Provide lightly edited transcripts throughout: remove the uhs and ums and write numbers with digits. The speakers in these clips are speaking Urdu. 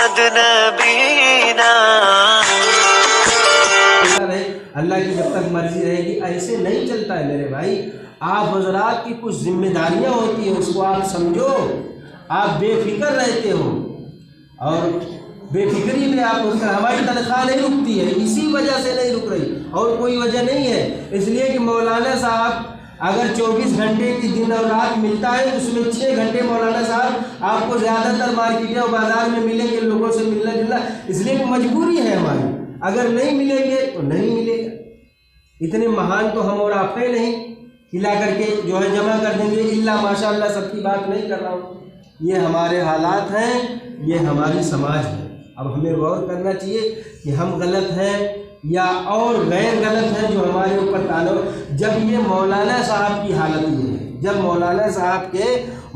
محمد نبینا. اللہ کی جب تک مرضی رہے گی. ایسے نہیں چلتا ہے میرے بھائی. آپ حضرات کی کچھ ذمہ داریاں ہوتی ہیں، اس کو آپ سمجھو. آپ بے فکر رہتے ہو اور بے فکری میں آپ ہماری تنخواہ نہیں رکتی ہے، اسی وجہ سے نہیں رک رہی، اور کوئی وجہ نہیں ہے. اس لیے کہ مولانا صاحب اگر 24 گھنٹے کی دن اور رات ملتا ہے، اس میں 6 گھنٹے مولانا صاحب آپ کو زیادہ تر مارکیٹیں اور بازار میں ملیں گے، لوگوں سے ملنا جلنا. اس لیے کہ مجبوری ہے ہماری. اگر نہیں ملیں گے تو نہیں ملے گا. اتنے مہان تو ہم اور آپ ہیں نہیں کھلا کر کے جو ہے جمع کر دیں گے. اللہ ماشاء اللہ سب کی بات نہیں کر رہا ہوں. یہ ہمارے حالات ہیں، یہ ہماری سماج ہے. اب ہمیں غور کرنا چاہیے کہ ہم غلط ہیں یا اور غیر غلط ہیں جو ہمارے اوپر تعلق. جب یہ مولانا صاحب کی حالت یہ ہے، جب مولانا صاحب کے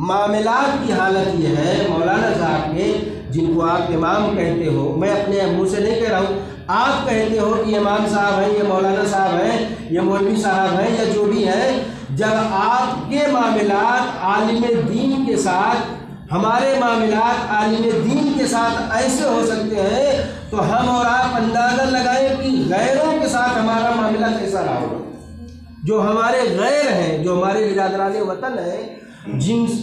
معاملات کی حالت یہ ہے، مولانا صاحب کے جن کو آپ امام کہتے ہو، میں اپنے منہ سے نہیں کہہ رہا ہوں، آپ کہتے ہو کہ امام صاحب ہیں، یہ مولانا صاحب ہیں، یہ مولوی صاحب ہیں، یا جو بھی ہیں، جب آپ کے معاملات عالم دین کے ساتھ، ہمارے معاملات عالم دین کے ساتھ ایسے ہو سکتے ہیں، تو ہم اور آپ اندازہ لگائیں کہ غیروں کے ساتھ ہمارا معاملہ کیسا رہا ہوگا. جو ہمارے غیر ہیں، جو ہمارے برادران وطن ہیں،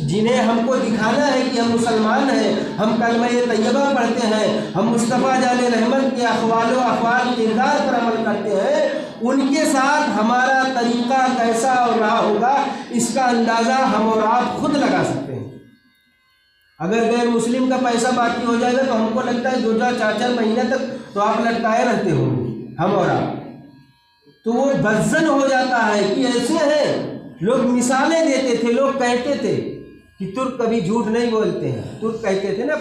جنہیں ہم کو دکھانا ہے کہ ہم مسلمان ہیں، ہم کلمہ طیبہ پڑھتے ہیں، ہم مصطفیٰ جان رحمت کے اقوال و افعال کے کردار پر عمل کرتے ہیں، ان کے ساتھ ہمارا طریقہ کیسا اور رہا ہوگا، اس کا اندازہ ہم اور آپ خود لگا سکتے ہیں. اگر غیر مسلم کا پیسہ باقی ہو جائے گا تو ہم کو لگتا ہے 2-4 مہینے تک تو آپ لٹکائے رہتے ہوں گے، ہم اور آپ. تو وہ بدزن ہو جاتا ہے کہ ایسے ہیں. لوگ مثالیں دیتے تھے، لوگ کہتے تھے کہ ترک کبھی جھوٹ نہیں بولتے ہیں. ترک کہتے تھے نا،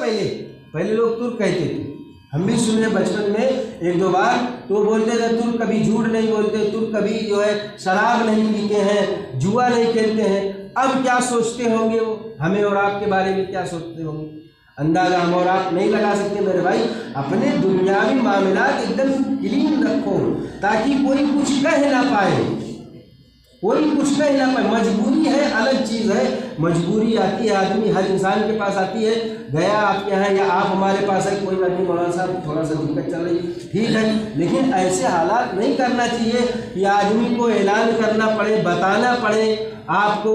پہلے لوگ ترک کہتے تھے. ہم بھی سنے بچپن میں 1-2 بار، تو وہ بولتے تھے ترک کبھی جھوٹ نہیں بولتے، ترک کبھی جو ہے شراب نہیں پیتے ہیں، جوا نہیں کھیلتے ہیں. اب کیا سوچتے ہوں گے وہ ہمیں اور آپ کے بارے میں، کیا سوچتے ہوں گے؟ اندازہ ہم اور آپ نہیں لگا سکتے میرے بھائی. اپنے دنیاوی معاملات ایک دم کلین رکھو تاکہ کوئی کچھ کہہ نہ پائے، کوئی کچھ کہہ نہ پائے. مجبوری ہے، الگ چیز ہے. مجبوری آتی ہے، آدمی ہر انسان کے پاس آتی ہے. گیا آپ کے یہاں یا آپ ہمارے پاس ہے، کوئی بات نہیں مولانا صاحب تھوڑا سا دقت چل رہی ہے، ٹھیک ہے، لیکن ایسے حالات نہیں کرنا چاہیے کہ آدمی کو اعلان کرنا پڑے، بتانا پڑے آپ کو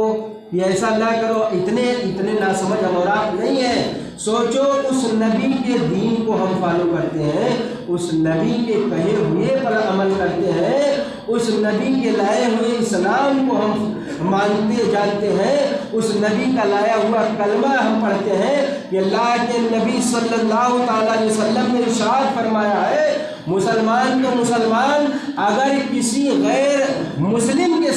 کہ ایسا نہ کرو. اتنے ناسمجھ ہم اور آپ نہیں ہیں. سوچو، اس نبی کے دین کو ہم فالو کرتے ہیں، اس نبی کے کہے ہوئے پر عمل کرتے ہیں، اس نبی کے لائے ہوئے اسلام کو ہم مانتے جانتے ہیں، اس نبی کا لایا ہوا کلمہ ہم پڑھتے ہیں کہ اللہ کے نبی صلی اللہ تعالیٰ علیہ وسلم نے ارشاد فرمایا ہے، مسلمان تو مسلمان، اگر کسی غیر مسلم کے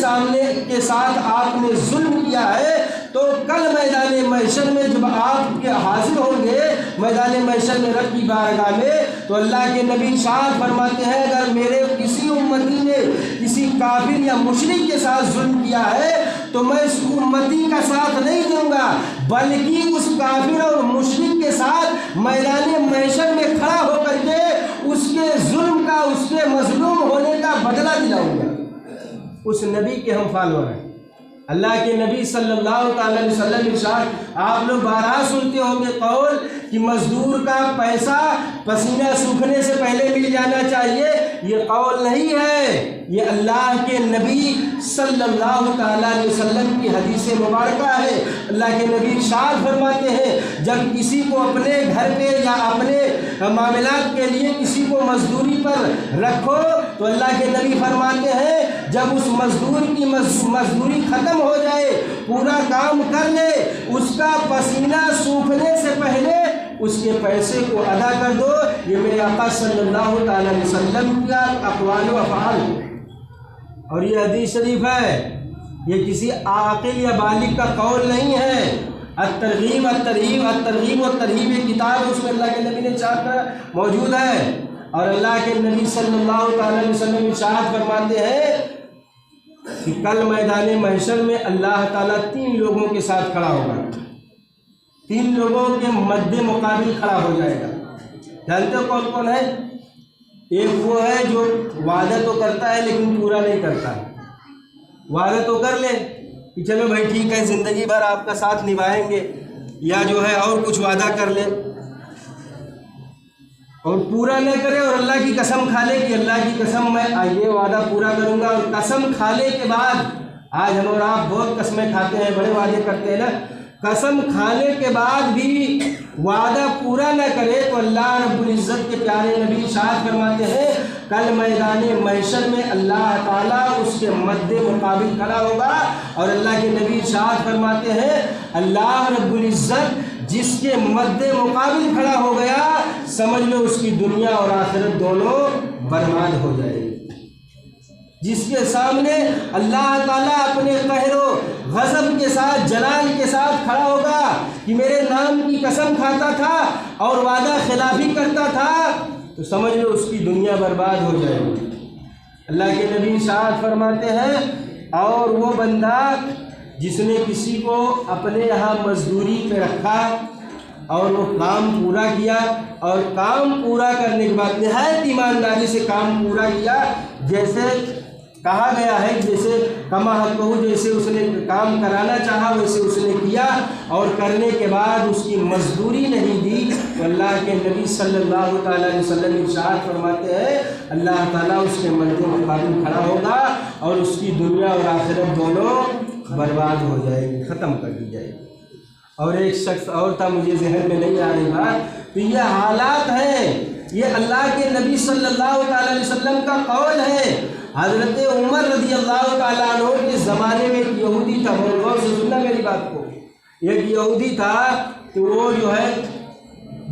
ساتھ آپ نے ظلم کیا ہے تو کل میدان محشر میں جب آپ کے حاضر ہوں گے میدان محشر میں رب کی بارگاہ میں، تو اللہ کے نبی ارشاد فرماتے ہیں اگر میرے کسی امتی نے کسی کافر یا مشرک کے ساتھ ظلم کیا ہے تو میں اس امتی کا ساتھ نہیں دوں گا، بلکہ اس کافر اور مشرک کے ساتھ میدان محشر میں کھڑا ہو کر کے اس کے ظلم کا، اس کے مظلوم ہونے کا بدلہ دلاؤں گا. اس نبی کے ہم فالوور ہیں. اللہ کے نبی صلی اللہ تعالی علیہ وسلم ارشاد، آپ لوگ بارہا سنتے ہوں گے قول کہ مزدور کا پیسہ پسینہ سوکھنے سے پہلے مل جانا چاہیے. یہ قول نہیں ہے، یہ اللہ کے نبی صلی اللہ تعالی علیہ وسلم کی حدیث مبارکہ ہے. اللہ کے نبی ارشاد فرماتے ہیں جب کسی کو اپنے گھر پہ یا اپنے معاملات کے لیے کسی کو مزدوری پر رکھو تو اللہ کے نبی فرماتے ہیں جب اس مزدور کی مزدوری ختم ہو جائے، پورا کام کر لے، اس کا پسینہ سوکھنے سے پہلے اس کے پیسے کو ادا کر دو. یہ میرے آقا صلی اللہ تعالی علیہ وسلم کا اقوال و افعال ہے، اور یہ حدیث شریف ہے، یہ کسی عاقل یا بالغ کا قول نہیں ہے. الترغیب والترہیب ایک کتاب ہے، اس میں اللہ کے نبی نے ارشاد کرا موجود ہے، اور اللہ کے نبی صلی اللہ تعالی علیہ وسلم ارشاد فرماتے ہیں کہ کل میدان محشر میں اللہ تعالیٰ 3 لوگوں کے ساتھ کھڑا ہوگا، 3 لوگوں کے مد مقابل کھڑا ہو جائے گا. جانتے ہو کون کون ہے؟ ایک وہ ہے جو وعدہ تو کرتا ہے لیکن پورا نہیں کرتا ہے. وعدہ تو کر لے کہ چلو بھائی ٹھیک ہے زندگی بھر آپ کا ساتھ نبھائیں گے، یا جو ہے اور کچھ وعدہ کر لے، اور پورا نہ کرے اور اللہ کی قسم کھا لے کہ اللہ کی قسم میں یہ وعدہ پورا کروں گا، اور قسم کھانے کے بعد، آج ہم اور آپ بہت قسمیں کھاتے ہیں، بڑے وعدے کرتے ہیں نا، قسم کھانے کے بعد بھی وعدہ پورا نہ کرے تو اللہ رب العزت کے پیارے نبی ارشاد فرماتے ہیں کل میدان محشر میں اللہ تعالیٰ اس کے مد مقابل کھڑا ہوگا، اور اللہ کے نبی ارشاد فرماتے ہیں اللہ رب العزت جس کے مد مقابل کھڑا ہو گیا سمجھ لو اس کی دنیا اور آخرت دونوں برباد ہو جائے گی۔ جس کے سامنے اللہ تعالیٰ اپنے قہر و غضب کے ساتھ، جلال کے ساتھ کھڑا ہوگا کہ میرے نام کی قسم کھاتا تھا اور وعدہ خلافی کرتا تھا، تو سمجھ لو اس کی دنیا برباد ہو جائے گی۔ اللہ کے نبی ارشاد فرماتے ہیں اور وہ بندہ جس نے کسی کو اپنے یہاں مزدوری پہ رکھا اور وہ کام پورا کیا، اور کام پورا کرنے کے بعد نہایت ایمانداری سے کام پورا کیا، جیسے کہا گیا ہے، جیسے کما حق ہو، جیسے اس نے کام کرانا چاہا ویسے اس نے کیا، اور کرنے کے بعد اس کی مزدوری نہیں دی، تو اللہ کے نبی صلی اللہ تعالیٰ علیہ وسلم ارشاد فرماتے ہیں اللہ تعالیٰ اس کے مد مقابل کھڑا ہوگا اور اس کی دنیا اور آخرت دونوں برباد ہو جائے گی، ختم کر دی جائے گی۔ اور ایک شخص اور تھا، مجھے ذہن میں نہیں آ رہی بات، تو یہ حالات ہیں، یہ اللہ کے نبی صلی اللہ تعالیٰ علیہ وسلم کا قول ہے۔ حضرت عمر رضی اللہ تعالیٰ عنہ کے زمانے میں ایک یہودی تھا، غور سے سننا میری بات کو، ایک یہودی تھا، تو وہ جو ہے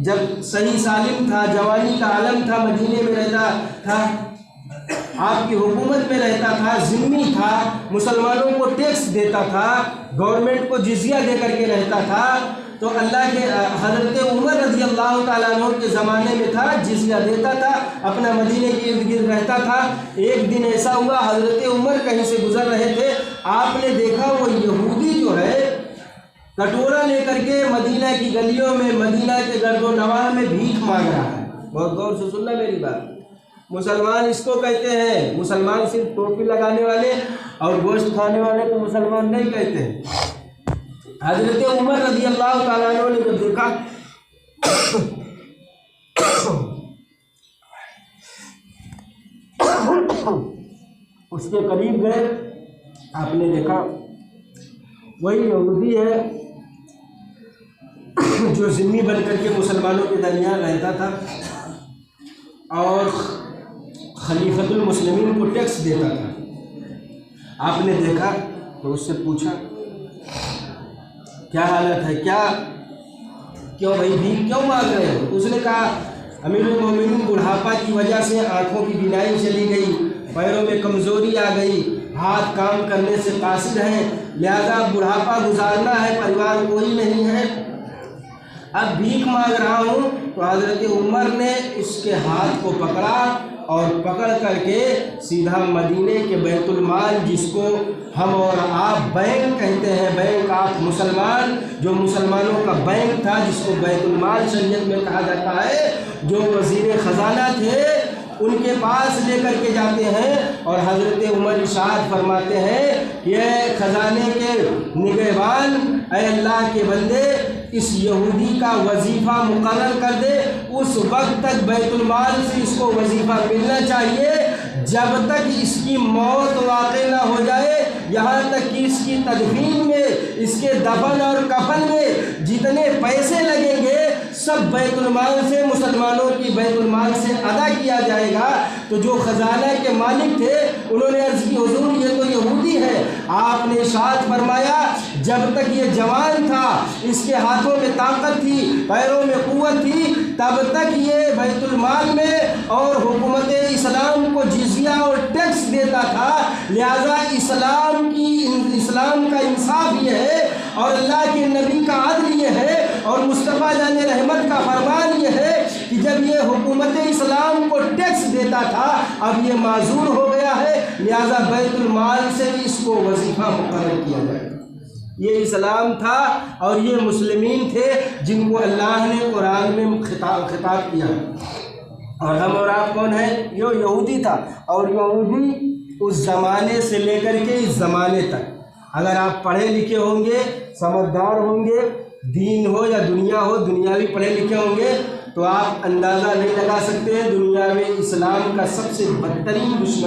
جب صحیح سالم تھا، جوانی کا عالم تھا، مدینے میں رہتا تھا، آپ کی حکومت میں رہتا تھا، ذمہ تھا، مسلمانوں کو ٹیکس دیتا تھا، گورنمنٹ کو جزیہ دے کر کے رہتا تھا، تو اللہ کے حضرت عمر رضی اللہ تعالیٰ عنہ کے زمانے میں تھا، جزیہ دیتا تھا، اپنا مدینے کے ارد گرد رہتا تھا۔ ایک دن ایسا ہوا حضرت عمر کہیں سے گزر رہے تھے، آپ نے دیکھا وہ یہودی جو ہے کٹورا لے کر کے مدینہ کی گلیوں میں، مدینہ کے گرد و نواح میں بھیک مانگ رہا ہے۔ بہت غور سے سننا میری بات، مسلمان اس کو کہتے ہیں، مسلمان صرف ٹوپی لگانے والے اور گوشت کھانے والے کو مسلمان نہیں کہتے ہیں۔ حضرت عمر رضی اللہ تعالیٰ عنہ نے جب دیکھا اس کے قریب گئے، آپ نے دیکھا وہی یہودی ہے جو ذمہ بن کر کے مسلمانوں کے درمیان رہتا تھا اور خلیفۃ المسلمین کو ٹیکس دیتا تھا۔ آپ نے دیکھا تو اس سے پوچھا کیا حالت ہے، کیوں بھائی بھیک کیوں مانگ رہے ہو؟ اس نے کہا امیر المومنین بڑھاپا کی وجہ سے آنکھوں کی بینائی چلی گئی، پیروں میں کمزوری آ گئی، ہاتھ کام کرنے سے قاصر ہیں، لہذا بڑھاپا گزارنا ہے، پریوار کوئی نہیں ہے، اب بھیک مانگ رہا ہوں۔ تو حضرت عمر نے اس کے ہاتھ کو پکڑا اور پکڑ کر کے سیدھا مدینے کے بیت المال، جس کو ہم اور آپ بینک کہتے ہیں، بینک آف مسلمان، جو مسلمانوں کا بینک تھا، جس کو بیت المال شریعت میں کہا جاتا ہے، جو وزیر خزانہ تھے، ان کے پاس لے کر کے جاتے ہیں، اور حضرت عمر ارشاد فرماتے ہیں یہ خزانے کے نگہبان، اے اللہ کے بندے اس یہودی کا وظیفہ مقرر کر دے، اس وقت تک بیت المال سے اس کو وظیفہ ملنا چاہیے جب تک اس کی موت واقع نہ ہو جائے، یہاں تک کہ اس کی تدفین میں، اس کے دفن اور کفن میں جتنے پیسے لگیں گے سب بیت المال سے، مسلمانوں کی بیت المال سے ادا کیا جائے گا۔ تو جو خزانہ کے مالک تھے انہوں نے عرض کی حضور یہ تو یہودی ہے۔ آپ نے ارشاد فرمایا جب تک یہ جوان تھا، اس کے ہاتھوں میں طاقت تھی، پیروں میں قوت تھی، تب تک یہ بیت المال میں اور حکومت اسلام کو جزیہ اور ٹیکس دیتا تھا، لہذا اسلام کا انصاف یہ ہے اور اللہ کے نبی کا عدل یہ ہے اور مصطفیٰ جان رحمت کا فرمان یہ ہے کہ جب یہ حکومت اسلام کو ٹیکس دیتا تھا، اب یہ معذور ہو گیا ہے، لہذا بیت المال سے اس کو وظیفہ مقرر کیا جائے۔ یہ اسلام تھا اور یہ مسلمین تھے جن کو اللہ نے قرآن میں خطاب کیا، اور ہم اور آپ کون ہیں؟ یہ یہودی تھا، اور یہودی اس زمانے سے لے کر کے اس زمانے تک، اگر آپ پڑھے لکھے ہوں گے، سمجھدار ہوں گے، دین ہو یا دنیا ہو، دنیاوی پڑھے لکھے ہوں گے، تو آپ اندازہ نہیں لگا سکتے ہیں دنیا میں اسلام کا سب سے بدترین دشمن